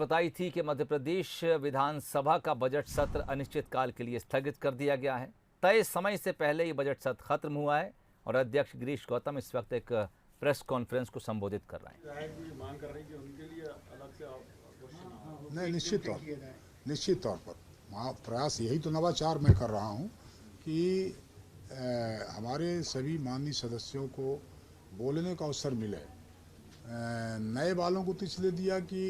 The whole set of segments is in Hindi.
बताई थी कि मध्य प्रदेश विधानसभा का बजट सत्र अनिश्चितकाल के लिए स्थगित कर दिया गया है। तय समय से पहले ये बजट सत्र खत्म हुआ है और अध्यक्ष गिरीश गौतम इस वक्त एक प्रेस कॉन्फ्रेंस को संबोधित कर रहे हैं। नहीं, निश्चित तौर पर प्रयास यही तो नवाचार मैं कर रहा हूँ कि हमारे सभी माननीय सदस्यों को बोलने का अवसर मिले। नए वालों को तो इसलिए दिया कि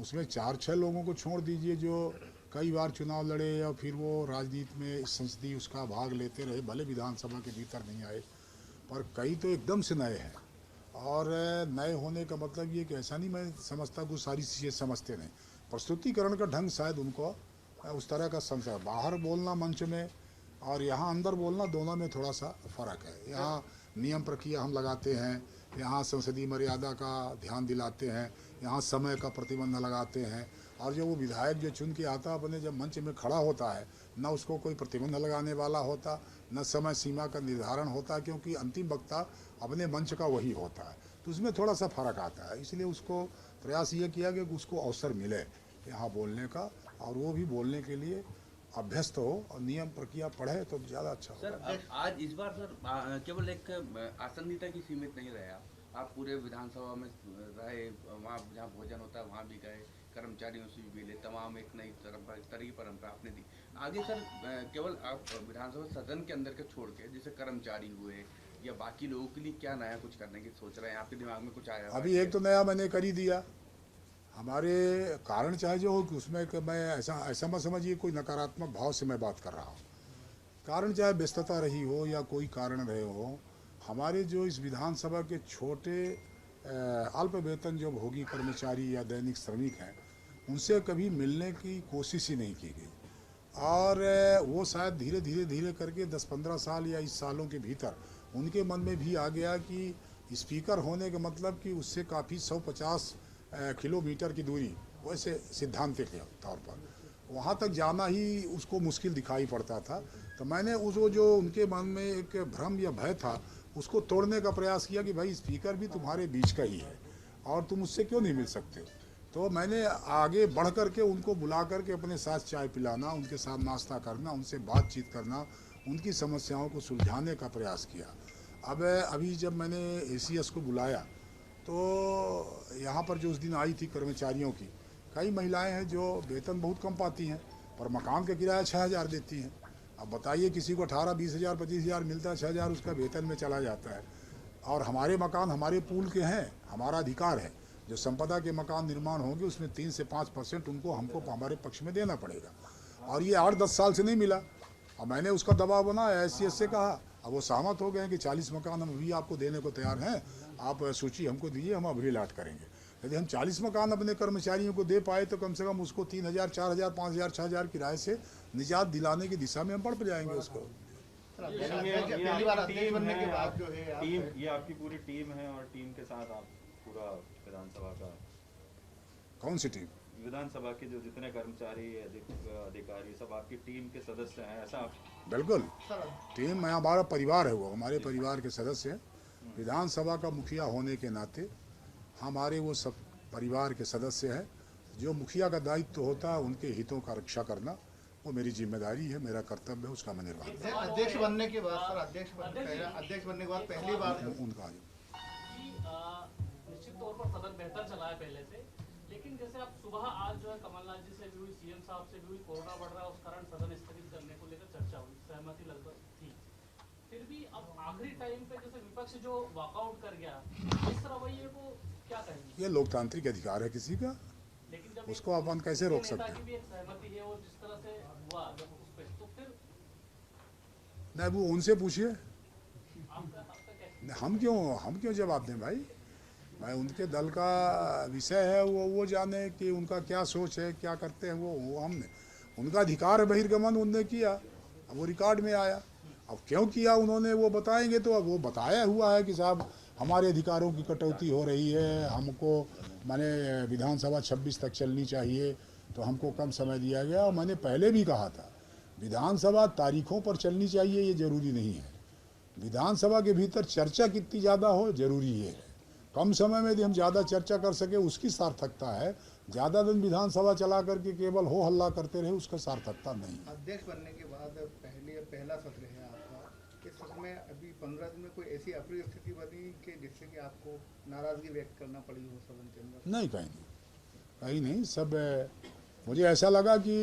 उसमें 4-6 लोगों को छोड़ दीजिए जो कई बार चुनाव लड़े या फिर वो राजनीति में संसदीय उसका भाग लेते रहे, भले विधानसभा के भीतर नहीं आए, पर कई तो एकदम से नए हैं। और नए होने का मतलब ये कि ऐसा नहीं मैं समझता कि सारी चीज़ें समझते नहीं, प्रस्तुतिकरण का ढंग शायद उनको उस तरह का संसार बाहर बोलना मंच में और यहाँ अंदर बोलना दोनों में थोड़ा सा फ़र्क है। यहाँ नियम प्रक्रिया हम लगाते हैं, यहाँ संसदीय मर्यादा का ध्यान दिलाते हैं, यहाँ समय का प्रतिबंध लगाते हैं, और जो वो विधायक जो चुन के आता अपने जब मंच में खड़ा होता है न उसको कोई प्रतिबंध लगाने वाला होता न समय सीमा का निर्धारण होता, क्योंकि अंतिम वक्ता अपने मंच का वही होता है, तो उसमें थोड़ा सा फ़र्क आता है। इसलिए उसको प्रयास ये किया कि उसको अवसर मिले यहाँ बोलने का, और वो भी बोलने के लिए अभ्यस्त हो और नियम प्रक्रिया पढ़े तो ज़्यादा अच्छा होगा। सर आज इस बार सर केवल एक आसन नेता की सीमित नहीं रहे, आप पूरे विधानसभा में रहे, वहाँ जहाँ भोजन होता है वहाँ भी गए, कर्मचारियों से भी मिले, तमाम एक नई तरह की परंपरा आपने दी। आगे सर केवल आप विधानसभा सदन के अंदर के छोड़ के जैसे कर्मचारी हुए या बाकी लोगों के लिए क्या नया कुछ करने की सोच रहे हैं, आपके दिमाग में कुछ आया? अभी एक तो नया मैंने कर ही दिया। हमारे कारण चाहे जो हो कि उसमें कि मैं ऐसा मत समझिए कोई नकारात्मक भाव से मैं बात कर रहा हूँ। कारण चाहे व्यस्तता रही हो या कोई कारण रहे हो, हमारे जो इस विधानसभा के छोटे अल्प वेतन जो भोगी कर्मचारी या दैनिक श्रमिक हैं उनसे कभी मिलने की कोशिश ही नहीं की गई, और वो शायद धीरे करके 10-15 साल या इस सालों के भीतर उनके मन में भी आ गया कि स्पीकर होने का मतलब कि उससे काफ़ी 150 किलोमीटर की दूरी, वैसे सिद्धांत के तौर पर वहाँ तक जाना ही उसको मुश्किल दिखाई पड़ता था। तो मैंने उसको जो उनके मन में एक भ्रम या भय था उसको तोड़ने का प्रयास किया कि भाई स्पीकर भी तुम्हारे बीच का ही है और तुम उससे क्यों नहीं मिल सकते हो। तो मैंने आगे बढ़ करके उनको बुला करके अपने साथ चाय पिलाना, उनके साथ नाश्ता करना, उनसे बातचीत करना, उनकी समस्याओं को सुलझाने का प्रयास किया। अब अभी जब मैंने ACS को बुलाया तो यहाँ पर जो उस दिन आई थी कर्मचारियों की कई महिलाएं हैं जो वेतन बहुत कम पाती हैं पर मकान का किराया 6,000 देती हैं। अब बताइए किसी को 18-20 हज़ार 25 हज़ार मिलता है, 6,000 उसका वेतन में चला जाता है। और हमारे मकान हमारे पूल के हैं, हमारा अधिकार है, जो संपदा के मकान निर्माण होंगे उसमें 3 से 5% हमको हमारे पक्ष में देना पड़ेगा, और ये 8-10 साल से नहीं मिला। अब मैंने उसका दबाव बनाया, SCS से कहा, अब वो सहमत हो गए कि 40 मकान हम अभी आपको देने को तैयार हैं, आप सूची हमको दीजिए, हम अभी लाट करेंगे। यदि हम 40 मकान अपने कर्मचारियों को दे पाए तो कम से कम उसको 3,000 4,000 5,000 6,000 किराए से निजात दिलाने की दिशा में हम बढ़ जाएंगे उसको। ये आपकी पूरी टीम है और टीम के साथ आप पूरा विधानसभा का, कौन सी टीम? विधानसभा के जो जितने कर्मचारी अधिकारी सब आपकी टीम के सदस्य हैं, ऐसा? बिल्कुल, टीम हमारा परिवार है, वो हमारे परिवार के सदस्य हैं। विधानसभा का मुखिया होने के नाते हमारे वो सब परिवार के सदस्य हैं। जो मुखिया का दायित्व होता है उनके हितों का रक्षा करना वो मेरी जिम्मेदारी है, मेरा कर्तव्य है, उसका मैं निर्वाह करता हूं। अध्यक्ष बनने के बाद सर, अध्यक्ष बनने के बाद पहली बार उनका निश्चित तौर पर सदन बेहतर चला है पहले से, लेकिन जैसे आप सुबह आज जो है कमलनाथ जी से भी हुई, CM साहब से भी हुई, कोरोना बढ़ रहा है उस कारण सदन स्थगित करने को लेकर चर्चा हुई, सहमति लगभग थी। फिर भी अब आखिरी टाइम पे जैसे विपक्ष जो वॉकआउट कर गया, इस रवैये को क्या कहेंगे? ये लोकतांत्रिक अधिकार है किसी का, लेकिन जब उसको अपन कैसे रोक सकते हैं? भी एक सहमति है और जिस तरह से हुआ जब उस पे, तो फिर नहीं, वो उनसे पूछिए, हम क्यों जवाब दें भाई? मैं उनके दल का विषय है, वो जाने कि उनका क्या सोच है, क्या करते हैं वो हमने, उनका अधिकार है बहिर्गमन, उनने किया, अब वो रिकॉर्ड में आया। अब क्यों किया उन्होंने वो बताएंगे, तो अब वो बताया हुआ है कि साहब हमारे अधिकारों की कटौती हो रही है, हमको माने विधानसभा 26 तक चलनी चाहिए तो हमको कम समय दिया गया। और मैंने पहले भी कहा था विधानसभा तारीखों पर चलनी चाहिए ये ज़रूरी नहीं है, विधानसभा के भीतर चर्चा कितनी ज़्यादा हो ज़रूरी है। कम समय में यदि हम ज़्यादा चर्चा कर सके उसकी सार्थकता है, ज़्यादा दिन विधानसभा चला करके केवल हो हल्ला करते रहे, उसका सार्थकता नहीं। अध्यक्ष बनने के बाद पहला सत्र है आपका, इस सत्र में अभी 15 दिन में कोई ऐसी अप्रिय स्थिति बनी कि जिससे कि आपको नाराजगी व्यक्त करना पड़ी हो सदन के अंदर? नहीं, कहीं नहीं। सब मुझे ऐसा लगा कि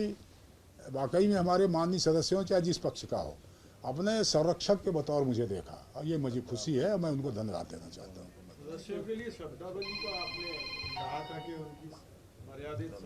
वाकई में हमारे माननीय सदस्यों चाहे जिस पक्ष का हो, अपने संरक्षक के बतौर मुझे देखा और ये मुझे खुशी है, मैं उनको धन्यवाद देना चाहता हूँ। सदस्यों के लिए श्रद्धांजलि का आपने कहा था कि उनकी मर्यादित